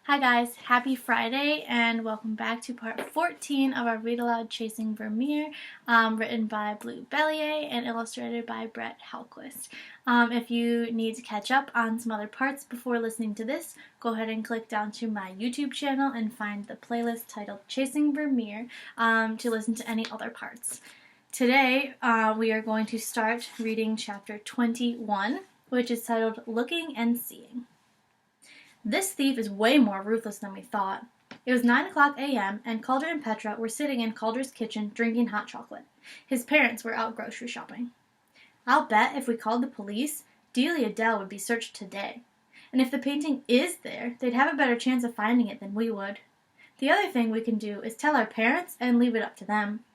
Hi guys, happy Friday and welcome back to part 14 of our Read Aloud Chasing Vermeer, written by Blue Balliett and illustrated by Brett Helquist. If you need to catch up on some other parts before listening to this, go ahead and click down to my YouTube channel and find the playlist titled Chasing Vermeer to listen to any other parts. Today we are going to start reading chapter 21, which is titled Looking and Seeing. This thief is way more ruthless than we thought. It was 9 o'clock a.m., and Calder and Petra were sitting in Calder's kitchen drinking hot chocolate. His parents were out grocery shopping. I'll bet if we called the police, Delia Dell would be searched today. And if the painting is there, they'd have a better chance of finding it than we would. The other thing we can do is tell our parents and leave it up to them.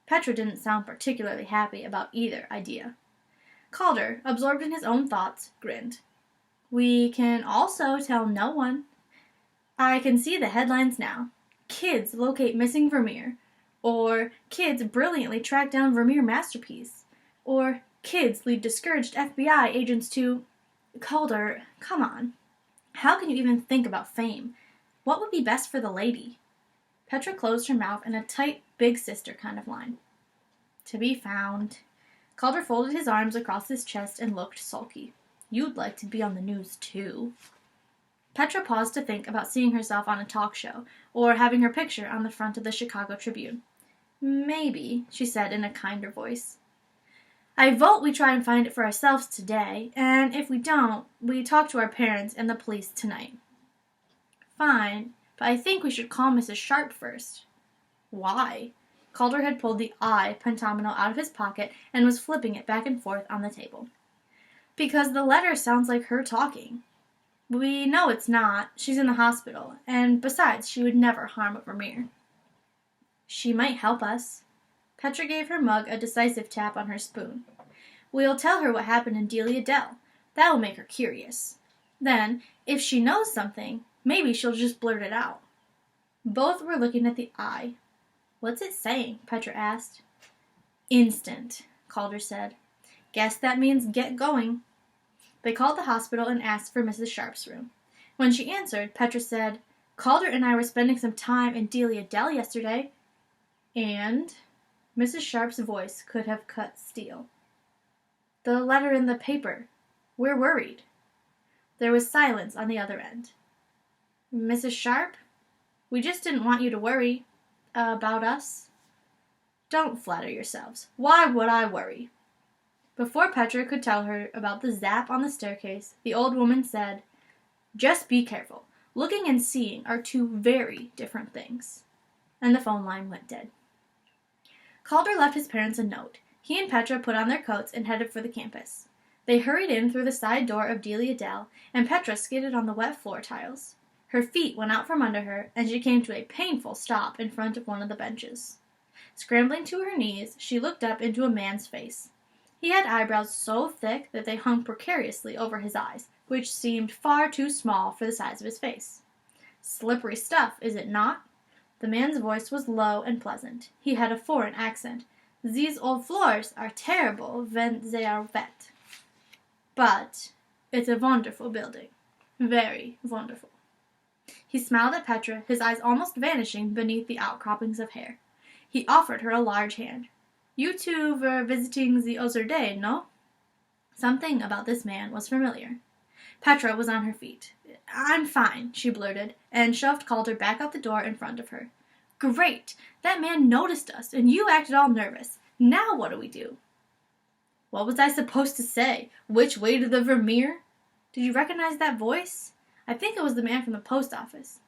Petra didn't sound particularly happy about either idea. Calder, absorbed in his own thoughts, grinned. We can also tell no one. I can see the headlines now. Kids locate missing Vermeer. Or kids brilliantly track down Vermeer masterpiece. Or kids lead discouraged FBI agents to... Calder, come on. How can you even think about fame? What would be best for the lady? Petra closed her mouth in a tight, big sister kind of line. To be found. Calder folded his arms across his chest and looked sulky. You'd like to be on the news, too. Petra paused to think about seeing herself on a talk show, or having her picture on the front of the Chicago Tribune. Maybe, she said in a kinder voice. I vote we try and find it for ourselves today, and if we don't, we talk to our parents and the police tonight. Fine, but I think we should call Mrs. Sharp first. Why? Calder had pulled the I pentomino out of his pocket and was flipping it back and forth on the table. Because the letter sounds like her talking. We know it's not. She's in the hospital, and besides, she would never harm a Vermeer. She might help us. Petra gave her mug a decisive tap on her spoon. We'll tell her what happened in Delia Dell. That will make her curious. Then, if she knows something, maybe she'll just blurt it out. Both were looking at the eye. What's it saying? Petra asked. Instant, Calder said. Guess that means get going. They called the hospital and asked for Mrs. Sharp's room. When she answered, Petra said, Calder and I were spending some time in Delia Dell yesterday. And Mrs. Sharp's voice could have cut steel. The letter in the paper. We're worried. There was silence on the other end. Mrs. Sharp? We just didn't want you to worry. About us? Don't flatter yourselves. Why would I worry? Before Petra could tell her about the zap on the staircase, the old woman said, Just be careful. Looking and seeing are two very different things. And the phone line went dead. Calder left his parents a note. He and Petra put on their coats and headed for the campus. They hurried in through the side door of Delia Dell, and Petra skidded on the wet floor tiles. Her feet went out from under her, and she came to a painful stop in front of one of the benches. Scrambling to her knees, she looked up into a man's face. He had eyebrows so thick that they hung precariously over his eyes, which seemed far too small for the size of his face. Slippery stuff, is it not? The man's voice was low and pleasant. He had a foreign accent. These old floors are terrible when they are wet. But it's a wonderful building. Very wonderful. He smiled at Petra, his eyes almost vanishing beneath the outcroppings of hair. He offered her a large hand. You two were visiting the other day, no? Something about this man was familiar. Petra was on her feet. I'm fine, she blurted, and shoved Calder back out the door in front of her. Great! That man noticed us, and you acted all nervous. Now what do we do? What was I supposed to say? Which way to the Vermeer? Did you recognize that voice? I think it was the man from the post office.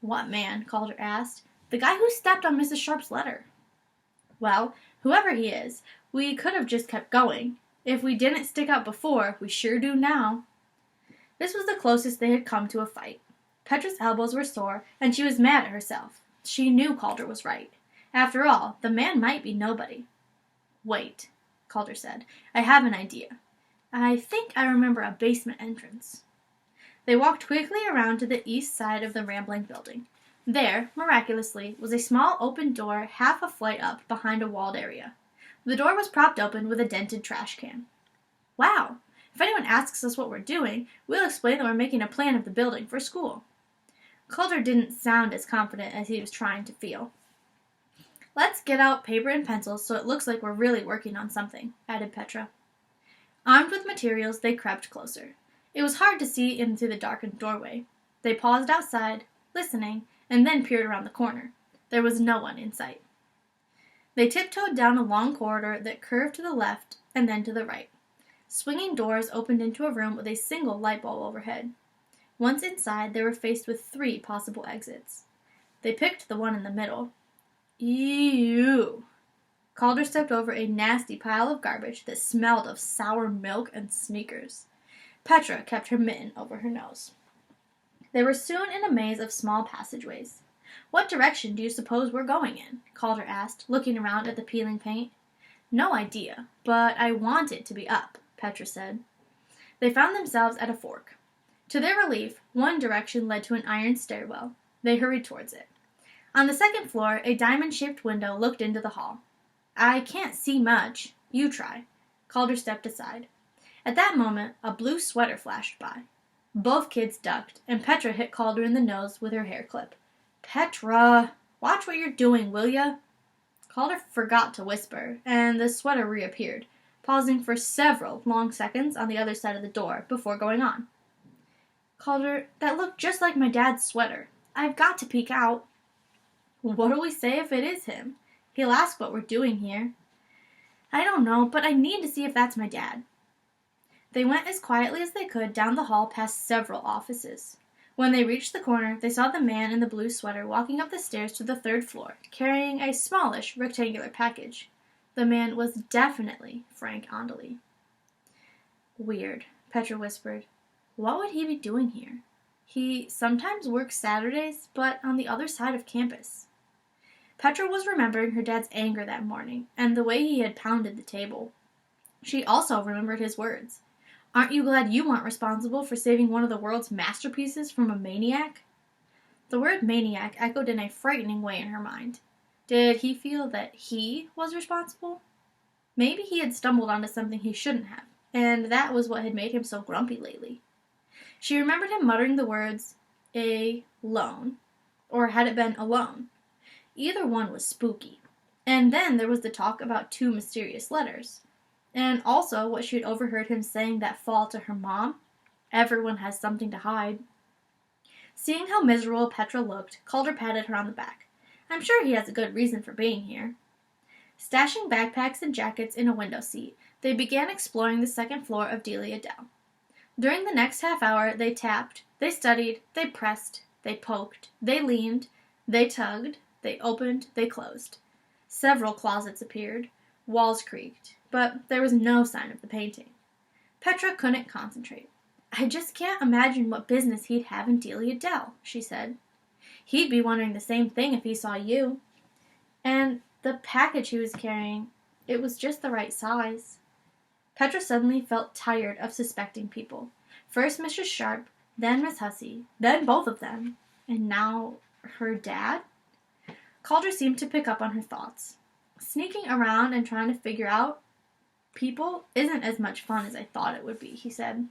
What man? Calder asked. The guy who stepped on Mrs. Sharp's letter. Well, whoever he is, we could have just kept going. If we didn't stick out before, we sure do now. This was the closest they had come to a fight. Petra's elbows were sore, and she was mad at herself. She knew Calder was right. After all, the man might be nobody. Wait, Calder said. I have an idea. I think I remember a basement entrance. They walked quickly around to the east side of the rambling building. There, miraculously, was a small open door half a flight up behind a walled area. The door was propped open with a dented trash can. Wow! If anyone asks us what we're doing, we'll explain that we're making a plan of the building for school. Calder didn't sound as confident as he was trying to feel. "Let's get out paper and pencils so it looks like we're really working on something," added Petra. Armed with materials, they crept closer. It was hard to see in through the darkened doorway. They paused outside, listening, and then peered around the corner. There was no one in sight. They tiptoed down a long corridor that curved to the left and then to the right. Swinging doors opened into a room with a single light bulb overhead. Once inside, they were faced with 3 possible exits. They picked the one in the middle. Ew. Calder stepped over a nasty pile of garbage that smelled of sour milk and sneakers. Petra kept her mitten over her nose. They were soon in a maze of small passageways. "What direction do you suppose we're going in?" Calder asked, looking around at the peeling paint. "No idea, but I want it to be up," Petra said. They found themselves at a fork. To their relief, one direction led to an iron stairwell. They hurried towards it. On the second floor, a diamond-shaped window looked into the hall. "I can't see much. You try." Calder stepped aside. At that moment, a blue sweater flashed by. Both kids ducked, and Petra hit Calder in the nose with her hair clip. "Petra! Watch what you're doing, will ya?" Calder forgot to whisper, and the sweater reappeared, pausing for several long seconds on the other side of the door before going on. "Calder, that looked just like my dad's sweater. I've got to peek out." "What'll we say if it is him? He'll ask what we're doing here." "I don't know, but I need to see if that's my dad." They went as quietly as they could down the hall past several offices. When they reached the corner, they saw the man in the blue sweater walking up the stairs to the 3rd floor, carrying a smallish, rectangular package. The man was definitely Frank Andely. "Weird," Petra whispered. "What would he be doing here? He sometimes works Saturdays, but on the other side of campus." Petra was remembering her dad's anger that morning, and the way he had pounded the table. She also remembered his words. "Aren't you glad you weren't responsible for saving one of the world's masterpieces from a maniac?" The word maniac echoed in a frightening way in her mind. Did he feel that he was responsible? Maybe he had stumbled onto something he shouldn't have, and that was what had made him so grumpy lately. She remembered him muttering the words, "a-lone," or had it been alone? Either one was spooky. And then there was the talk about 2 mysterious letters. And also what she had overheard him saying that fall to her mom. Everyone has something to hide. Seeing how miserable Petra looked, Calder patted her on the back. "I'm sure he has a good reason for being here." Stashing backpacks and jackets in a window seat, they began exploring the 2nd floor of Delia Dell. During the next half hour, they tapped, they studied, they pressed, they poked, they leaned, they tugged, they opened, they closed. Several closets appeared. Walls creaked, but there was no sign of the painting. Petra couldn't concentrate. "I just can't imagine what business he'd have in Delia Dell," she said. "He'd be wondering the same thing if he saw you. And the package he was carrying, it was just the right size." Petra suddenly felt tired of suspecting people. First Mrs. Sharp, then Miss Hussey, then both of them, and now her dad? Calder seemed to pick up on her thoughts. "Sneaking around and trying to figure out people isn't as much fun as I thought it would be," he said.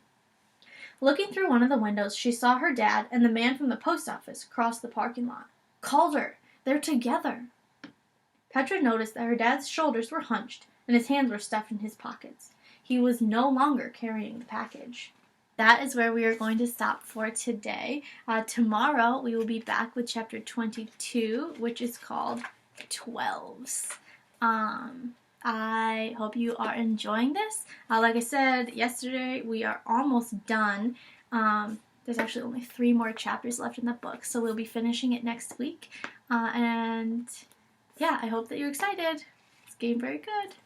Looking through one of the windows, she saw her dad and the man from the post office cross the parking lot. "Calder, they're together." Petra noticed that her dad's shoulders were hunched and his hands were stuffed in his pockets. He was no longer carrying the package. That is where we are going to stop for today. Tomorrow we will be back with chapter 22, which is called 12s. I hope you are enjoying this. Like I said yesterday, we are almost done. There's actually only 3 more chapters left in the book, so we'll be finishing it next week. And yeah, I hope that you're excited. It's getting very good.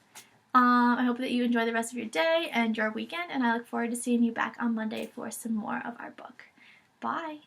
I hope that you enjoy the rest of your day and your weekend, and I look forward to seeing you back on Monday for some more of our book. Bye!